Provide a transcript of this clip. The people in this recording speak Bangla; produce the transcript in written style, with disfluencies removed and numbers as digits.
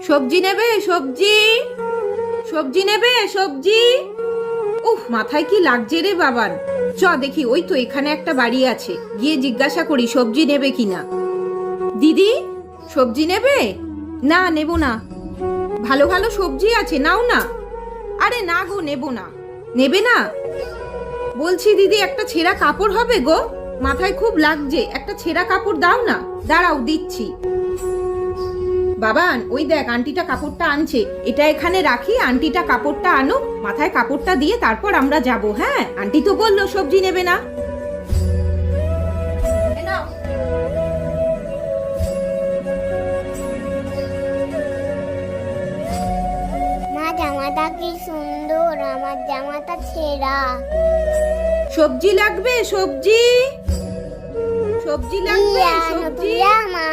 সবজি নেবে? সবজি সবজি নেবে? সবজি। উফ, মাথায় কি লাগছে রে বাবান। চ দেখি, ওই তো এখানে একটা বাড়ি আছে, গিয়ে জিজ্ঞাসা করি সবজি নেবে কিনা। দিদি, সবজি নেবে? না, নেব না। ভালো ভালো সবজি আছে, নাও না। আরে না গো, নেব না। নেবে না? বলছি দিদি, একটা ছেঁড়া কাপড় হবে গো, মাথায় খুব লাগছে, একটা ছেঁড়া কাপড় দাও না। দাঁড়াও, দিচ্ছি। বাবান, ওই দেখ আন্টিটা কাপড়টা আনছে, এটা এখানে রাখি, আন্টিটা কাপড়টা আনো, মাথায় কাপড়টা দিয়ে তারপর আমরা যাব। হ্যাঁ, আন্টি তো বললো সবজি নেবে না। এ নাও। মা, জামাটা কি সুন্দর, আমার জামাটা ছেঁড়া। সবজি লাগবে? সবজি সবজি কি লাগবে? আনো সবজি। প্রিয়া মা?